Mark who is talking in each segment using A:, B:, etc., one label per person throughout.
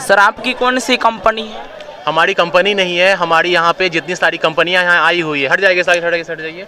A: Sir आपकी कौन सी company है?
B: हमारी कंपनी नहीं है। हमारी यहाँ पे जितनी सारी कंपनियाँ यहाँ आई हुई है, हट जाइए सारी, हट जाइए।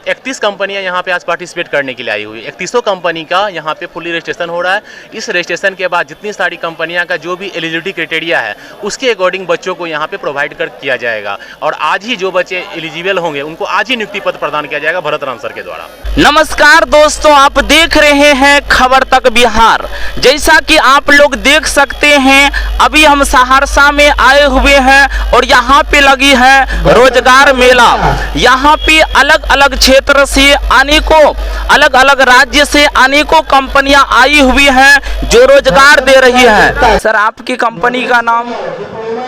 B: 31 कंपनियां यहाँ पे आज पार्टिसिपेट करने के लिए आई हुई है। 31 कंपनी का यहाँ पे फुली रजिस्ट्रेशन हो रहा है। इस रजिस्ट्रेशन के बाद जितनी सारी कंपनियां का जो भी एलिजिबिलिटी क्राइटेरिया है उसके अकॉर्डिंग बच्चों को यहाँ पे प्रोवाइड कर किया जाएगा और आज ही जो बच्चे एलिजिबल होंगे उनको आज ही नियुक्ति पत्र प्रदान किया जाएगा भरत राम सर के द्वारा।
A: नमस्कार दोस्तों, आप देख रहे हैं खबर तक बिहार। जैसा कि आप लोग देख सकते हैं, अभी हम सहरसा में आए हुए हैं और यहाँ पे लगी है रोजगार मेला। यहाँ पे अलग अलग क्षेत्र से अनेकों अलग अलग राज्य से अनेकों कंपनियां आई हुई हैं जो रोजगार दे रही है। सर आपकी कंपनी का नाम?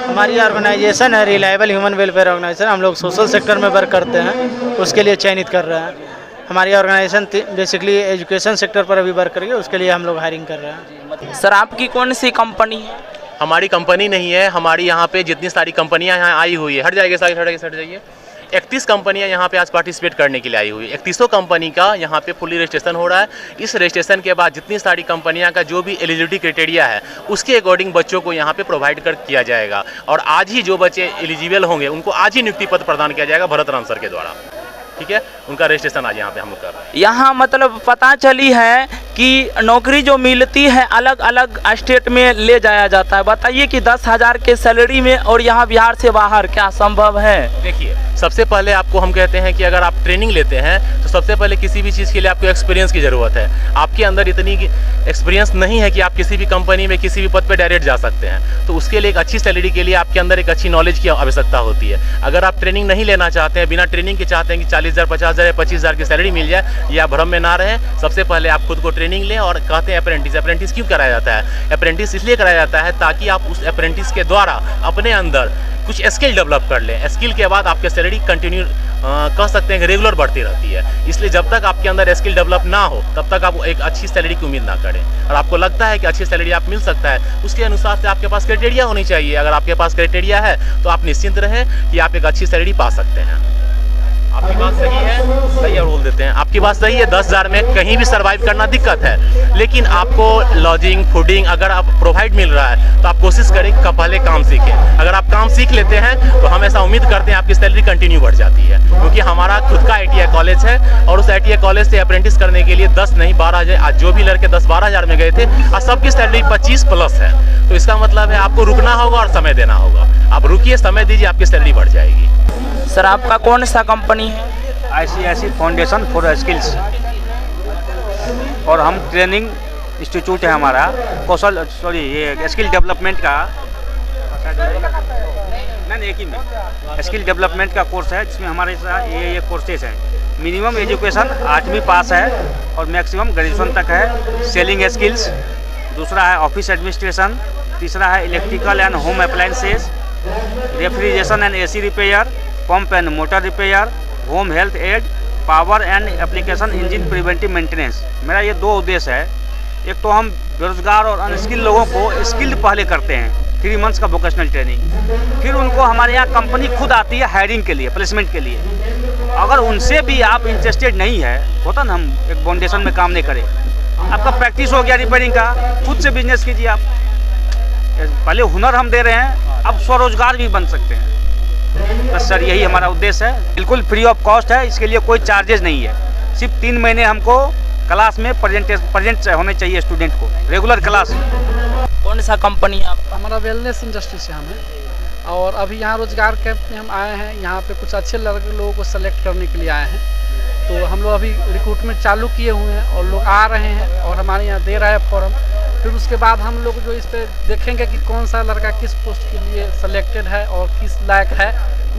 C: हमारी ऑर्गेनाइजेशन है रिलायबल ह्यूमन वेलफेयर ऑर्गेनाइजेशन। हम लोग सोशल सेक्टर में वर्क करते हैं, उसके लिए चयनित कर रहे हैं। हमारी ऑर्गेनाइजेशन बेसिकली एजुकेशन सेक्टर पर अभी वर्क करेगी, उसके लिए हम लोग हायरिंग कर रहे हैं।
A: सर आपकी कौन सी कंपनी है?
B: हमारी कंपनी नहीं है। हमारी यहाँ पे जितनी सारी कंपनियां यहाँ आई हुई है, हट जाइए सारी, हट जाइए। 31 कंपनियां यहाँ पे आज पार्टिसिपेट करने के लिए आई हुई है। 31 कंपनी का यहाँ पे फुली रजिस्ट्रेशन हो रहा है। इस रजिस्ट्रेशन के बाद जितनी सारी कंपनियां का जो भी एलिजिबिलिटी क्राइटेरिया है उसके अकॉर्डिंग बच्चों को यहाँ पे प्रोवाइड कर किया जाएगा और आज ही जो बच्चे एलिजिबल होंगे उनको आज ही नियुक्ति पत्र प्रदान किया जाएगा भरत राम सर के द्वारा। ठीक है, उनका रजिस्ट्रेशन आज यहाँ पे हम लोग कर रहे हैं।
A: यहाँ मतलब पता चली है कि नौकरी जो मिलती है अलग अलग स्टेट में ले जाया जाता है। बताइए कि 10,000 के सैलरी में और यहाँ बिहार से बाहर क्या संभव है?
B: देखिए, सबसे पहले आपको हम कहते हैं कि अगर आप ट्रेनिंग लेते हैं तो सबसे पहले किसी भी चीज़ के लिए आपको एक्सपीरियंस की ज़रूरत है। आपके अंदर इतनी एक्सपीरियंस नहीं है कि आप किसी भी कंपनी में किसी भी पद पे डायरेक्ट जा सकते हैं, तो उसके लिए एक अच्छी सैलरी के लिए आपके अंदर एक अच्छी नॉलेज की आवश्यकता होती है। अगर आप ट्रेनिंग नहीं लेना चाहते हैं, बिना ट्रेनिंग के चाहते हैं कि 40,000, 50,000 या 25,000 की सैलरी मिल जाए, या भ्रम में ना रहें, सबसे पहले आप खुद को ट्रेनिंग लें। और कहते हैं अप्रेंटिस, अप्रेंटिस क्यों कराया जाता है? अप्रेंटिस इसलिए कराया जाता है ताकि आप उस अप्रेंटिस के द्वारा अपने अंदर कुछ स्किल डेवलप कर लें। स्किल के बाद आपकी सैलरी कंटिन्यू कह सकते हैं कि रेगुलर बढ़ती रहती है। इसलिए जब तक आपके अंदर स्किल डेवलप ना हो तब तक आप एक अच्छी सैलरी की उम्मीद ना करें। और आपको लगता है कि अच्छी सैलरी आप मिल सकता है, उसके अनुसार से आपके पास क्राइटेरिया होनी चाहिए। अगर आपके पास क्राइटेरिया है तो आप निश्चिंत रहें कि आप एक अच्छी सैलरी पा सकते हैं। आपकी बात सही है, सही है, बोल देते हैं। आपकी बात सही है, 10,000 में कहीं भी सर्वाइव करना दिक्कत है, लेकिन आपको लॉजिंग, फूडिंग अगर आप प्रोवाइड मिल रहा है तो आप कोशिश करें कि पहले काम सीखें। अगर आप काम सीख लेते हैं तो हम ऐसा उम्मीद करते हैं आपकी सैलरी कंटिन्यू बढ़ जाती है, क्योंकि हमारा खुद का ITI कॉलेज है और उस ITI कॉलेज से अप्रेंटिस करने के लिए 10 नहीं 12,000, आज जो भी लड़के 10-12 हज़ार में गए थे, आज सबकी सैलरी 25+ है। तो इसका मतलब है आपको रुकना होगा और समय देना होगा। आप रुकिए, समय दीजिए, आपकी सैलरी बढ़ जाएगी।
A: सर आपका कौन सा कंपनी है?
D: ICIC फाउंडेशन फॉर स्किल्स, और हम ट्रेनिंग इंस्टीट्यूट है हमारा, ये स्किल डेवलपमेंट का, नहीं एक ही में स्किल डेवलपमेंट का कोर्स है, जिसमें हमारे ये कोर्सेज हैं। मिनिमम एजुकेशन 8वीं पास है और मैक्सिमम ग्रेजुएशन तक है। सेलिंग स्किल्स, दूसरा है ऑफिस एडमिनिस्ट्रेशन, तीसरा है electrical and home appliances, refrigeration and AC repair, pump and motor repair, home health aide, power and application engine preventive maintenance. मेरा ये 2 उद्देश्य है। एक तो हम बेरोजगार और अनस्किल्ड लोगों को स्किल्ड पहले करते हैं, 3 मंथ्स का वोकेशनल ट्रेनिंग, फिर उनको हमारे यहाँ कंपनी खुद आती है हायरिंग के लिए, प्लेसमेंट के लिए। अगर उनसे भी आप इंटरेस्टेड नहीं है, होता ना हम एक फाउंडेशन में काम नहीं करें, आपका प्रैक्टिस हो गया रिपेयरिंग का, खुद से बिजनेस कीजिए आप। पहले हुनर हम दे रहे हैं, अब स्वरोजगार भी बन सकते हैं। बस सर यही हमारा उद्देश्य है। बिल्कुल फ्री ऑफ कॉस्ट है, इसके लिए कोई चार्जेस नहीं है। सिर्फ 3 महीने हमको क्लास में प्रेजेंट होने चाहिए स्टूडेंट को, रेगुलर क्लास।
A: कौन सा कंपनी है आपका?
E: हमारा वेलनेस इंडस्ट्री से हम हैं और अभी यहाँ रोजगार कैंप में हम आए हैं। यहाँ पे कुछ अच्छे लोगों को सेलेक्ट करने के लिए आए हैं, तो हम लोग अभी रिक्रूटमेंट चालू किए हुए हैं और लोग आ रहे हैं और हमारे यहाँ दे रहा है फॉर्म। फिर उसके बाद हम लोग जो इस पर देखेंगे कि कौन सा लड़का किस पोस्ट के लिए सेलेक्टेड है और किस लायक है,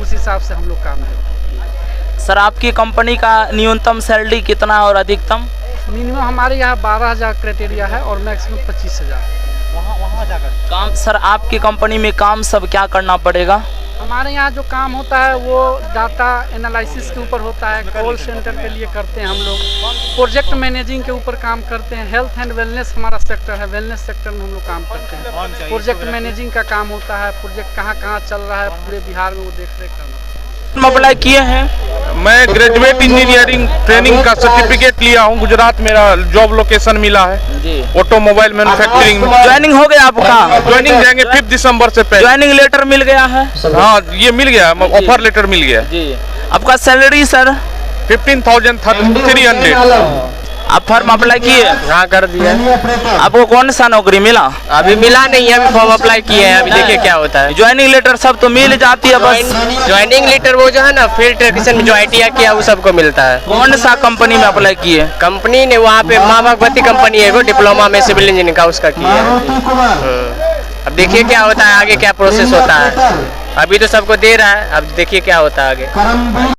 E: उस हिसाब से हम लोग काम करेंगे।
A: सर आपकी कंपनी का न्यूनतम सैलरी कितना और अधिकतम?
E: मिनिमम हमारे यहाँ 12,000 क्राइटेरिया है और मैक्सिमम 25,000।
D: वहाँ जाकर
A: काम सर आपकी कंपनी में काम सब क्या करना पड़ेगा?
E: हमारे यहाँ जो काम होता है वो डाटा एनालिसिस के ऊपर होता है, कॉल सेंटर के लिए करते हैं हम लोग, प्रोजेक्ट मैनेजिंग के ऊपर काम करते हैं, हेल्थ एंड वेलनेस हमारा सेक्टर है, वेलनेस सेक्टर में हम लोग काम करते हैं। प्रोजेक्ट मैनेजिंग का काम होता है, प्रोजेक्ट कहाँ चल रहा है पूरे बिहार में वो देख रेख करना।
A: अप्लाई किए हैं?
F: मैं ग्रेजुएट इंजीनियरिंग ट्रेनिंग का सर्टिफिकेट लिया हूँ। गुजरात मेरा जॉब लोकेशन मिला है
A: जी।
F: ऑटोमोबाइल मैन्युफैक्चरिंग में।
A: ज्वाइनिंग हो गया आपका?
F: ज्वाइनिंग जाएंगे 5 दिसंबर से पहले।
A: ज्वाइनिंग लेटर मिल गया है?
F: हाँ, ये मिल गया, ऑफर लेटर मिल गया।
A: जी। आपका सैलरी सर?
F: 15,300।
A: आप फॉर्म अप्लाई किए?
G: हाँ, कर दिया।
A: आपको कौन सा नौकरी मिला?
G: अभी मिला नहीं है, अभी फॉर्म अप्लाई किए हैं, अभी देखिए क्या होता है।
A: ज्वाइनिंग लेटर सब तो मिल जाती है बस।
G: ज्वाइनिंग लेटर वो जो है ना, फील्ड टेक्नीशियन में जो ITI किया वो सबको मिलता है।
A: कौन सा कंपनी में अप्लाई किए?
G: कंपनी ने वहाँ पे माँ भगवती कंपनी है वो, डिप्लोमा में सिविल इंजीनियरिंग का उसका किया है। अब देखिए क्या होता है आगे, क्या प्रोसेस होता है। अभी तो सबको दे रहा है, अब देखिए क्या होता है आगे।